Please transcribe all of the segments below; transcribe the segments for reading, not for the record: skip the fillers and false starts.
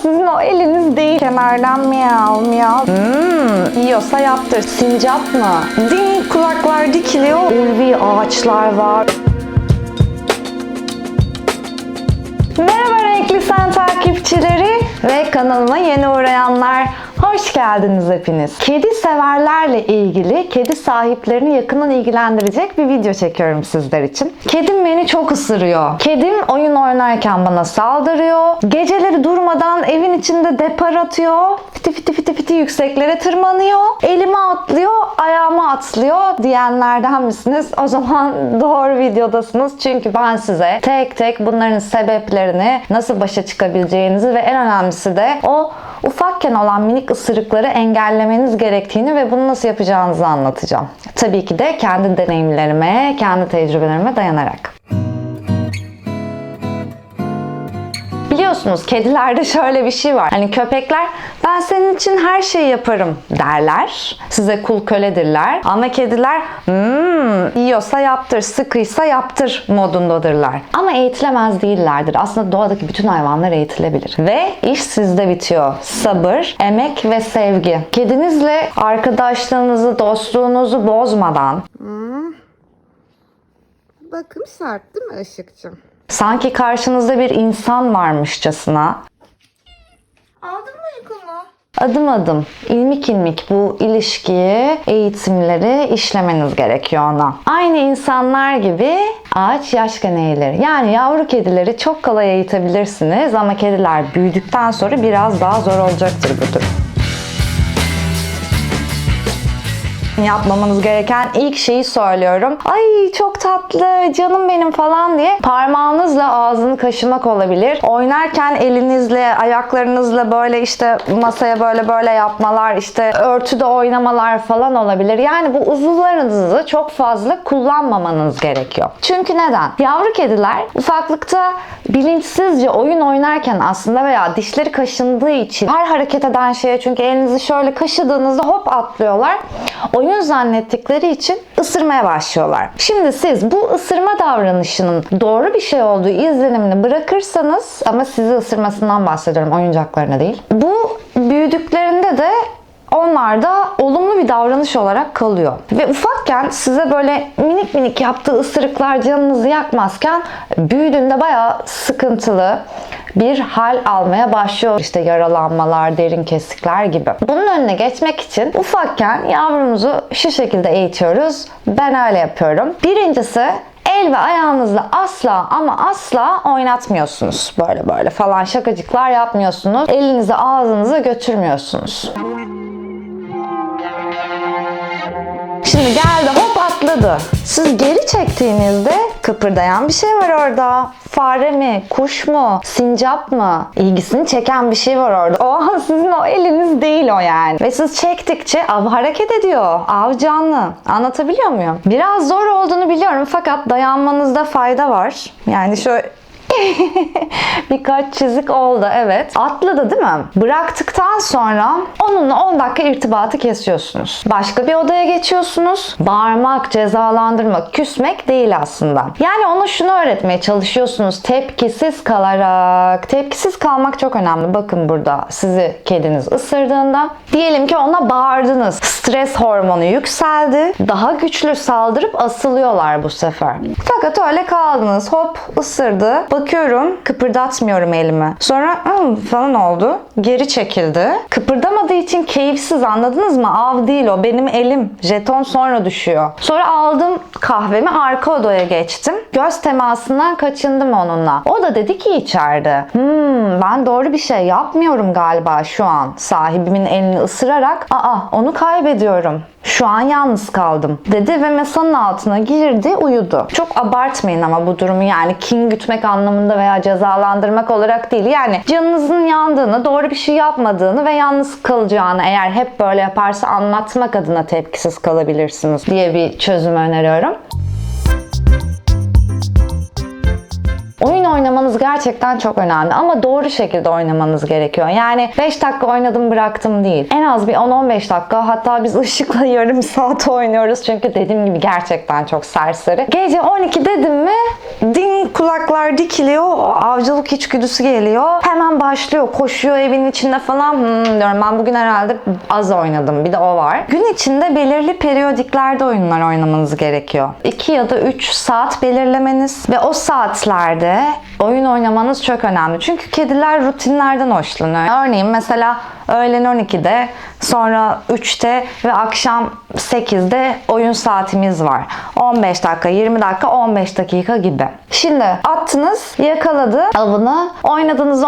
sizin o eliniz değil. Kemerden miyav miyav. Yiyorsa yaptır. Sincap mı? Değil, kulaklar dikiliyor. Ulvi ağaçlar var. Merhaba Renkli Sen takipçileri ve kanalıma yeni uğrayanlar. Hoş geldiniz hepiniz. Kedi severlerle ilgili, kedi sahiplerini yakından ilgilendirecek bir video çekiyorum sizler için. Kedim beni çok ısırıyor. Kedim oyun oynarken bana saldırıyor. Geceleri durmadan evin içinde depar atıyor. Fiti fiti fiti fiti yükseklere tırmanıyor. Elime atlıyor, ayağıma atlıyor diyenlerden misiniz? O zaman doğru videodasınız. Çünkü ben size tek tek bunların sebeplerini, nasıl başa çıkabileceğinizi ve en önemlisi de o ufakken olan minik ısırıkları engellemeniz gerektiğini ve bunu nasıl yapacağınızı anlatacağım. Tabii ki de kendi deneyimlerime, kendi tecrübelerime dayanarak. Biliyorsunuz kedilerde şöyle bir şey var. Hani köpekler ben senin için her şeyi yaparım derler. Size kul köledirler. Ama kediler yiyorsa yaptır, sıkıysa yaptır modundadırlar. Ama eğitilemez değillerdir. Aslında doğadaki bütün hayvanlar eğitilebilir. Ve iş sizde bitiyor. Sabır, emek ve sevgi. Kedinizle arkadaşlığınızı, dostluğunuzu bozmadan. Bakım sert değil mi Işık'cığım? Sanki karşınızda bir insan varmışçasına Aldın mı uykunu? adım adım, ilmik ilmik bu ilişkiyi, eğitimleri işlemeniz gerekiyor ona. Aynı insanlar gibi ağaç yaşken eğilir. Yani yavru kedileri çok kolay eğitebilirsiniz ama kediler büyüdükten sonra biraz daha zor olacaktır bu durum. Yapmamanız gereken ilk şeyi söylüyorum. Ay çok tatlı, canım benim falan diye parmağınızla ağzını kaşımak olabilir. Oynarken elinizle, ayaklarınızla böyle işte masaya böyle yapmalar, işte örtüde oynamalar falan olabilir. Yani bu uzuvlarınızı çok fazla kullanmamanız gerekiyor. Çünkü neden? Yavru kediler ufaklıkta bilinçsizce oyun oynarken aslında veya dişleri kaşındığı için her hareket eden şeye, çünkü elinizi şöyle kaşıdığınızda hop atlıyorlar. Oyun zannettikleri için ısırmaya başlıyorlar. Şimdi siz bu ısırma davranışının doğru bir şey olduğu izlenimini bırakırsanız, ama sizi ısırmasından bahsediyorum, oyuncaklarına değil. Bu büyüdüklerinde de onlarda olumlu bir davranış olarak kalıyor. Ve ufakken size böyle minik minik yaptığı ısırıklar canınızı yakmazken büyüdüğünde bayağı sıkıntılı bir hal almaya başlıyor. İşte yaralanmalar, derin kesikler gibi. Bunun önüne geçmek için ufakken yavrumuzu şu şekilde eğitiyoruz. Ben öyle yapıyorum. Birincisi, el ve ayağınızla asla ama asla oynatmıyorsunuz. Böyle falan şakacıklar yapmıyorsunuz. Elinizi ağzınıza götürmüyorsunuz. Şimdi geldi, hop atladı. Siz geri çektiğinizde kıpırdayan bir şey var orada. Fare mi, kuş mu, sincap mı? İlgisini çeken bir şey var orada. O sizin o eliniz değil o yani. Ve siz çektikçe av hareket ediyor. Av canlı. Anlatabiliyor muyum? Biraz zor olduğunu biliyorum fakat dayanmanızda fayda var. Yani şöyle birkaç çizik oldu, evet. Atladı değil mi? Bıraktıktan sonra onunla 10 dakika irtibatı kesiyorsunuz. Başka bir odaya geçiyorsunuz. Bağırmak, cezalandırmak, küsmek değil aslında. Yani ona şunu öğretmeye çalışıyorsunuz. Tepkisiz kalarak. Tepkisiz kalmak çok önemli. Bakın burada sizi kediniz ısırdığında diyelim ki ona bağırdınız. Stres hormonu yükseldi. Daha güçlü saldırıp asılıyorlar bu sefer. Fakat öyle kaldınız. Hop ısırdı. Bakıyorum, kıpırdatmıyorum elimi. Sonra falan oldu. Geri çekildi. Kıpırdamadığı için keyifsiz, anladınız mı? Av değil o. Benim elim. Jeton sonra düşüyor. Sonra aldım kahvemi, arka odaya geçtim. Göz temasından kaçındım onunla. O da dedi ki içeride, ben doğru bir şey yapmıyorum galiba şu an. Sahibimin elini ısırarak, onu kaybediyorum. Şu an yalnız kaldım dedi ve masanın altına girdi, uyudu. Çok abartmayın ama bu durumu, yani kin gütmek anlamında veya cezalandırmak olarak değil. Yani canınızın yandığını, doğru bir şey yapmadığını ve yalnız kalacağını eğer hep böyle yaparsa anlatmak adına tepkisiz kalabilirsiniz diye bir çözüm öneriyorum. Oyun oynamanız gerçekten çok önemli ama doğru şekilde oynamanız gerekiyor. Yani 5 dakika oynadım bıraktım değil. En az bir 10-15 dakika, hatta biz Işık'la yarım saat oynuyoruz çünkü dediğim gibi gerçekten çok serseri. Gece 12 dedim mi ding kulaklar dikiliyor, avcılık içgüdüsü geliyor. Hemen başlıyor, koşuyor evin içinde falan. Diyorum ben bugün herhalde az oynadım. Bir de o var. Gün içinde belirli periyodiklerde oyunlar oynamanız gerekiyor. 2 ya da 3 saat belirlemeniz ve o saatlerde oyun oynamanız çok önemli. Çünkü kediler rutinlerden hoşlanıyor. Örneğin mesela öğlen 12'de, sonra 3'te ve akşam 8'de oyun saatimiz var. 15 dakika, 20 dakika, 15 dakika gibi. Şimdi attınız, yakaladı avını, oynadınız.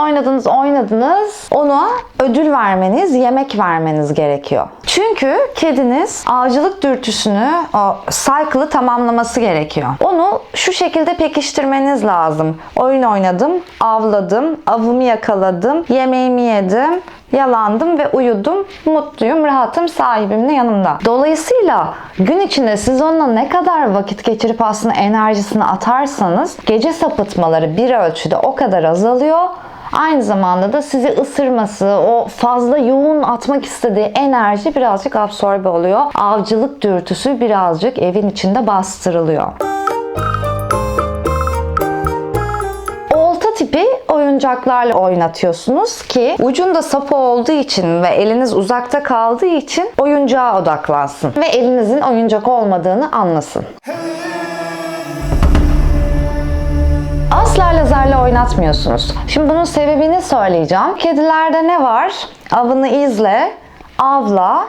Ona ödül vermeniz, yemek vermeniz gerekiyor. Çünkü kediniz avcılık dürtüsünü, o cycle'ı tamamlaması gerekiyor. Onu şu şekilde pekiştirmeniz lazım. Oyun oynadım, avladım, avımı yakaladım, yemeğimi yedim, yalandım ve uyudum. Mutluyum, rahatım, sahibim de yanımda. Dolayısıyla gün içinde siz onunla ne kadar vakit geçirip aslında enerjisini atarsanız gece sapıtmaları bir ölçüde o kadar azalıyor. Aynı zamanda da sizi ısırması, o fazla yoğun atmak istediği enerji birazcık absorbe oluyor. Avcılık dürtüsü birazcık evin içinde bastırılıyor. Tipi oyuncaklarla oynatıyorsunuz ki ucunda sapı olduğu için ve eliniz uzakta kaldığı için oyuncağa odaklansın ve elinizin oyuncak olmadığını anlasın. Asla lazerle oynatmıyorsunuz. Şimdi bunun sebebini söyleyeceğim. Kedilerde ne var? Avını izle, avla,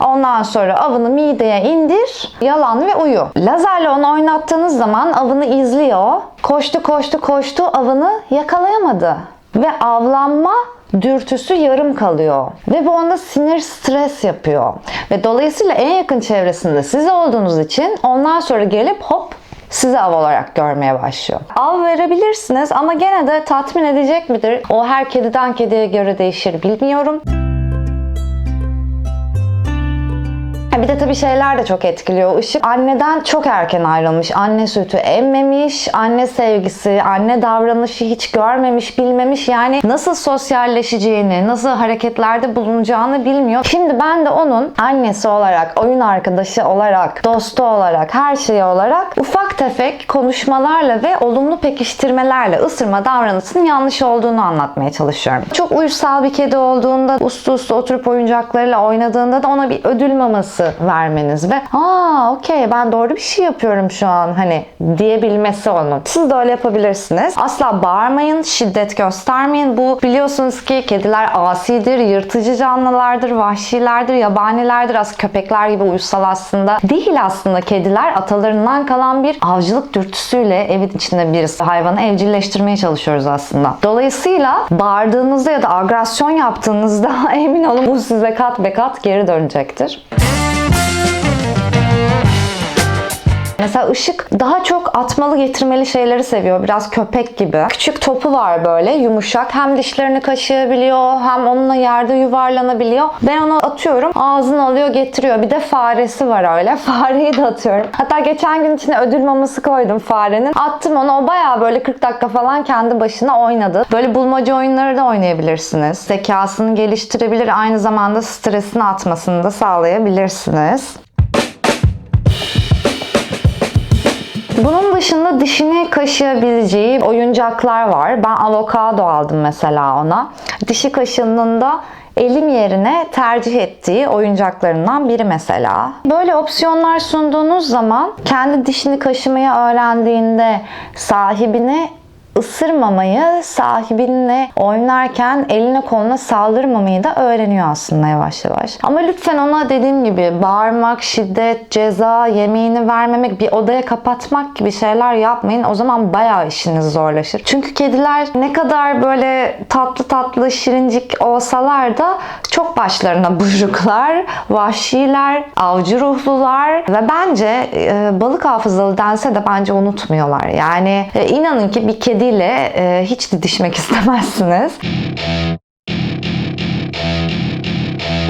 ondan sonra avını mideye indir, yalan ve uyu. Lazerle onu oynattığınız zaman avını izliyor. Koştu, avını yakalayamadı. Ve avlanma dürtüsü yarım kalıyor. Ve bu onda sinir, stres yapıyor. Ve dolayısıyla en yakın çevresinde siz olduğunuz için ondan sonra gelip hop sizi av olarak görmeye başlıyor. Av verebilirsiniz ama gene de tatmin edecek midir? O her kediden kediye göre değişir, bilmiyorum. Bir de tabii şeyler de çok etkiliyor. Işık anneden çok erken ayrılmış. Anne sütü emmemiş, anne sevgisi, anne davranışı hiç görmemiş, bilmemiş. Yani nasıl sosyalleşeceğini, nasıl hareketlerde bulunacağını bilmiyor. Şimdi ben de onun annesi olarak, oyun arkadaşı olarak, dostu olarak, her şeyi olarak ufak tefek konuşmalarla ve olumlu pekiştirmelerle ısırma davranışının yanlış olduğunu anlatmaya çalışıyorum. Çok uysal bir kedi olduğunda, uslu oturup oyuncaklarıyla oynadığında da ona bir ödül maması vermeniz ve okey ben doğru bir şey yapıyorum şu an hani diyebilmesi onun. Siz de öyle yapabilirsiniz. Asla bağırmayın, şiddet göstermeyin. Bu biliyorsunuz ki kediler asidir, yırtıcı canlılardır, vahşilerdir, yabanilerdir. Aslında köpekler gibi uysal aslında. Değil aslında kediler. Atalarından kalan bir avcılık dürtüsüyle evin içinde bir hayvanı evcilleştirmeye çalışıyoruz aslında. Dolayısıyla bağırdığınızda ya da agresyon yaptığınızda emin olun bu size kat be kat geri dönecektir. Mesela Işık daha çok atmalı getirmeli şeyleri seviyor. Biraz köpek gibi. Küçük topu var böyle yumuşak. Hem dişlerini kaşıyabiliyor hem onunla yerde yuvarlanabiliyor. Ben onu atıyorum. Ağzını alıyor getiriyor. Bir de faresi var öyle. Fareyi de atıyorum. Hatta geçen gün içine ödül maması koydum farenin. Attım onu. O bayağı böyle 40 dakika falan kendi başına oynadı. Böyle bulmaca oyunları da oynayabilirsiniz. Zekasını geliştirebilir. Aynı zamanda stresini atmasını da sağlayabilirsiniz. Bunun dışında dişini kaşıyabileceği oyuncaklar var. Ben avokado aldım mesela ona. Dişi kaşığının da elim yerine tercih ettiği oyuncaklarından biri mesela. Böyle opsiyonlar sunduğunuz zaman kendi dişini kaşımayı öğrendiğinde sahibini ısırmamayı, sahibinle oynarken eline koluna saldırmamayı da öğreniyor aslında yavaş yavaş. Ama lütfen ona dediğim gibi bağırmak, şiddet, ceza, yemeğini vermemek, bir odaya kapatmak gibi şeyler yapmayın. O zaman bayağı işiniz zorlaşır. Çünkü kediler ne kadar böyle tatlı tatlı, şirincik olsalar da çok başlarına buyruklar, vahşiler, avcı ruhlular ve bence balık hafızalı dense de bence unutmuyorlar. Yani inanın ki bir kediyle hiç didişmek istemezsiniz.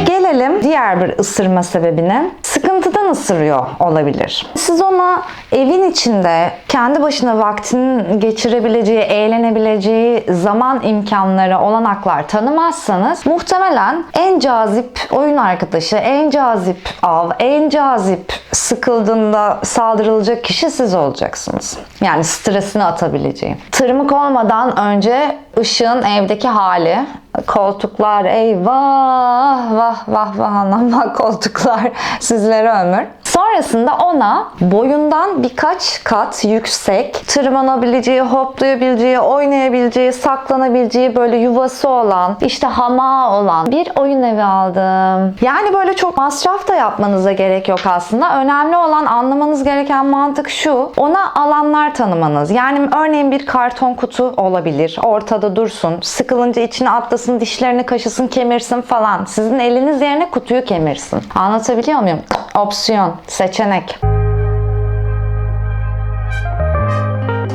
Gelelim diğer bir ısırma sebebine. Sıkıntıdan dışarıdan ısırıyor olabilir. Siz ona evin içinde kendi başına vaktini geçirebileceği, eğlenebileceği zaman imkanları, olanaklar tanımazsanız muhtemelen en cazip oyun arkadaşı, en cazip av, en cazip sıkıldığında saldırılacak kişi siz olacaksınız. Yani stresini atabileceği. Tırmık olmadan önce Işığın evdeki hali, koltuklar eyvah vah vah vah anam koltuklar sizlere ömür. Sonrasında ona boyundan birkaç kat yüksek, tırmanabileceği, hoplayabileceği, oynayabileceği, saklanabileceği böyle yuvası olan, işte hamağı olan bir oyun evi aldım. Yani böyle çok masraf da yapmanıza gerek yok aslında. Önemli olan anlamanız gereken mantık şu. Ona alanlar tanımanız. Yani örneğin bir karton kutu olabilir. Ortada dursun. Sıkılınca içine atlasın, dişlerini kaşısın, kemirsin falan. Sizin eliniz yerine kutuyu kemirsin. Anlatabiliyor muyum? Opsiyon, seçenek.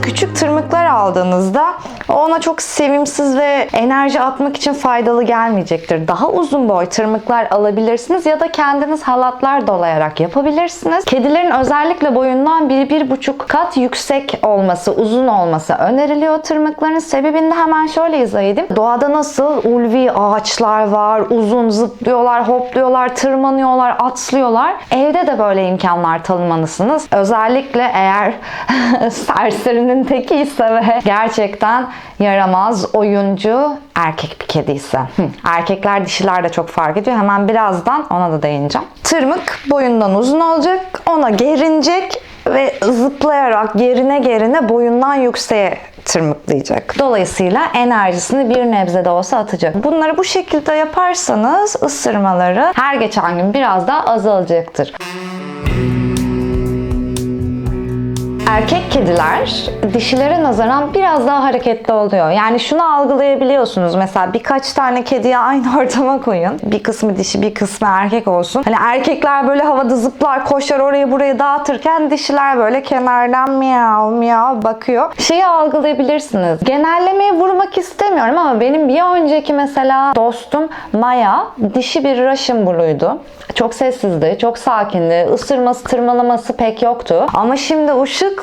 Küçük tırmıklar aldığınızda ona çok sevimsiz ve enerji atmak için faydalı gelmeyecektir. Daha uzun boy tırmıklar alabilirsiniz ya da kendiniz halatlar dolayarak yapabilirsiniz. Kedilerin özellikle boyundan 1-1,5 kat yüksek olması, uzun olması öneriliyor tırmıkların. Sebebini de hemen şöyle izah edeyim. Doğada nasıl ulvi ağaçlar var, uzun zıplıyorlar, hopluyorlar, tırmanıyorlar, atlıyorlar. Evde de böyle imkanlar tanımalısınız. Özellikle eğer serserinin teki ise ve gerçekten yaramaz, oyuncu, erkek bir kedi ise. Erkekler dişiler de çok fark ediyor. Hemen birazdan ona da değineceğim. Tırmık boyundan uzun olacak. Ona gerinecek ve zıplayarak gerine boyundan yükseğe tırmıklayacak. Dolayısıyla enerjisini bir nebze de olsa atacak. Bunları bu şekilde yaparsanız ısırmaları her geçen gün biraz daha azalacaktır. Erkek kediler dişilere nazaran biraz daha hareketli oluyor. Yani şunu algılayabiliyorsunuz. Mesela birkaç tane kediyi aynı ortama koyun. Bir kısmı dişi, bir kısmı erkek olsun. Hani erkekler böyle havada zıplar, koşar, orayı burayı dağıtırken dişiler böyle kenardan miyav miyav bakıyor. Şeyi algılayabilirsiniz. Genellemeyi vurmak istemiyorum ama benim bir önceki mesela dostum Maya dişi bir Russian Blue'ydu. Çok sessizdi, çok sakindi. Isırması, tırmalaması pek yoktu. Ama şimdi ışık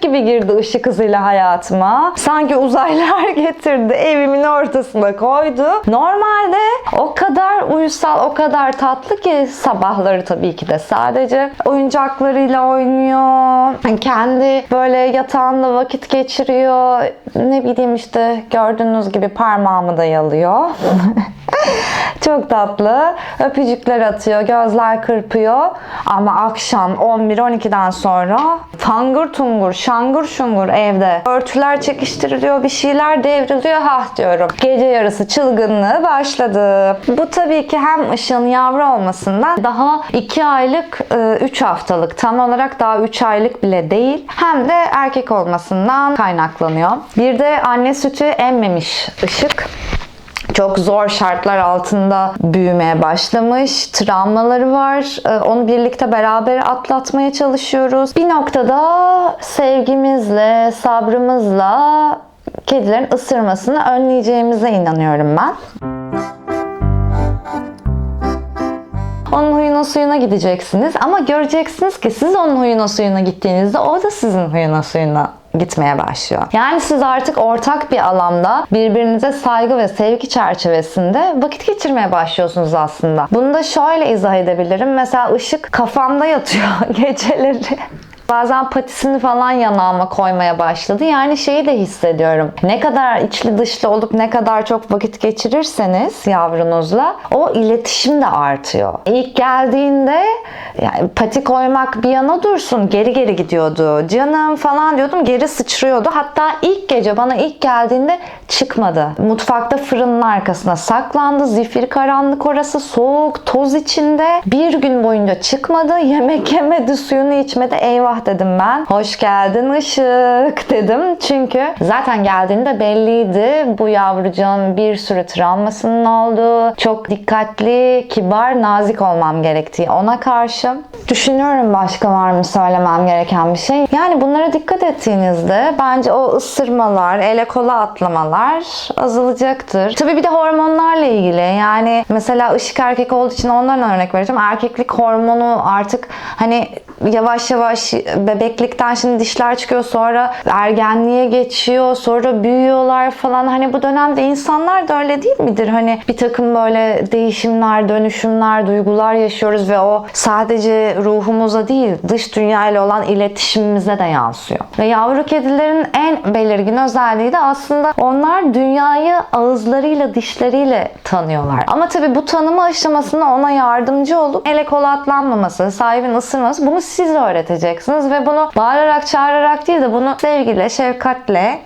gibi girdi ışık hızıyla hayatıma. Sanki uzaylılar getirdi, evimin ortasına koydu. Normalde o kadar uysal, o kadar tatlı ki sabahları tabii ki de sadece oyuncaklarıyla oynuyor. Kendi böyle yatağında vakit geçiriyor. Ne bileyim işte gördüğünüz gibi parmağımı da yalıyor. Çok tatlı. Öpücükler atıyor, gözler kırpıyor. Ama akşam 11-12'den sonra tangır tungur, şangır şungur evde. Örtüler çekiştiriliyor, bir şeyler devriliyor. Diyorum. Gece yarısı çılgınlığı başladı. Bu tabii ki hem Işığın yavru olmasından daha 2 aylık, 3 haftalık, tam olarak daha 3 aylık bile değil. Hem de erkek olmasından kaynaklanıyor. Bir de anne sütü emmemiş Işık. Çok zor şartlar altında büyümeye başlamış. Travmaları var. Onu birlikte beraber atlatmaya çalışıyoruz. Bir noktada sevgimizle, sabrımızla kedilerin ısırmasını önleyeceğimize inanıyorum ben. Onun huyuna suyuna gideceksiniz ama göreceksiniz ki siz onun huyuna suyuna gittiğinizde o da sizin huyuna suyuna gitmeye başlıyor. Yani siz artık ortak bir alanda birbirinize saygı ve sevgi çerçevesinde vakit geçirmeye başlıyorsunuz aslında. Bunu da şöyle izah edebilirim. Mesela Işık kafamda yatıyor geceleri. Bazen patisini falan yanağıma koymaya başladı. Yani şeyi de hissediyorum. Ne kadar içli dışlı olup ne kadar çok vakit geçirirseniz yavrunuzla o iletişim de artıyor. İlk geldiğinde yani pati koymak bir yana dursun. Geri gidiyordu. Canım falan diyordum. Geri sıçrıyordu. Hatta ilk gece bana ilk geldiğinde çıkmadı. Mutfakta fırının arkasına saklandı. Zifiri karanlık orası. Soğuk, toz içinde. Bir gün boyunca çıkmadı. Yemek yemedi, suyunu içmedi. Eyvah Eyvah dedim ben. Hoş geldin ışık dedim. Çünkü zaten geldiğinde belliydi. Bu yavrucuğun bir sürü travmasının olduğu, çok dikkatli, kibar, nazik olmam gerektiği ona karşı. Düşünüyorum başka var mı söylemem gereken bir şey. Yani bunlara dikkat ettiğinizde bence o ısırmalar, ele kola atlamalar azalacaktır. Tabii bir de hormonlarla ilgili. Yani mesela ışık erkek olduğu için ondan örnek vereceğim. Erkeklik hormonu artık hani yavaş yavaş bebeklikten şimdi dişler çıkıyor, sonra ergenliğe geçiyor, sonra büyüyorlar falan. Hani bu dönemde insanlar da öyle değil midir? Hani bir takım böyle değişimler, dönüşümler, duygular yaşıyoruz ve o sadece ruhumuza değil, dış dünyayla olan iletişimimize de yansıyor. Ve yavru kedilerin en belirgin özelliği de aslında onlar dünyayı ağızlarıyla, dişleriyle tanıyorlar. Ama tabii bu tanıma aşamasında ona yardımcı olup ele kola atlanmaması, sahibin ısırması, bunu siz öğreteceksiniz ve bunu bağırarak, çağırarak değil de bunu sevgiyle, şefkatle,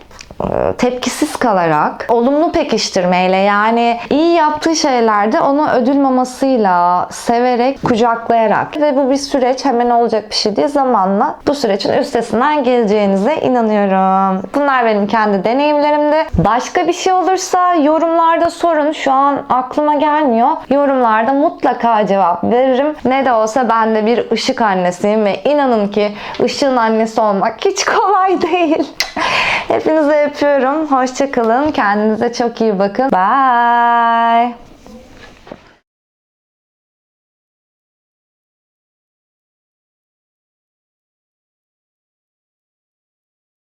tepkisiz kalarak, olumlu pekiştirmeyle, yani iyi yaptığı şeylerde onu ödül mamasıyla, severek, kucaklayarak ve bu bir süreç, hemen olacak bir şey değil, zamanla bu sürecin üstesinden geleceğinize inanıyorum. Bunlar benim kendi deneyimlerimdi. Başka bir şey olursa yorumlarda sorun. Şu an aklıma gelmiyor. Yorumlarda mutlaka cevap veririm. Ne de olsa ben de bir ışık annesiyim ve inanın ki ışığın annesi olmak hiç kolay değil. Hepinize öpüyorum. Hoşça kalın. Kendinize çok iyi bakın. Bye.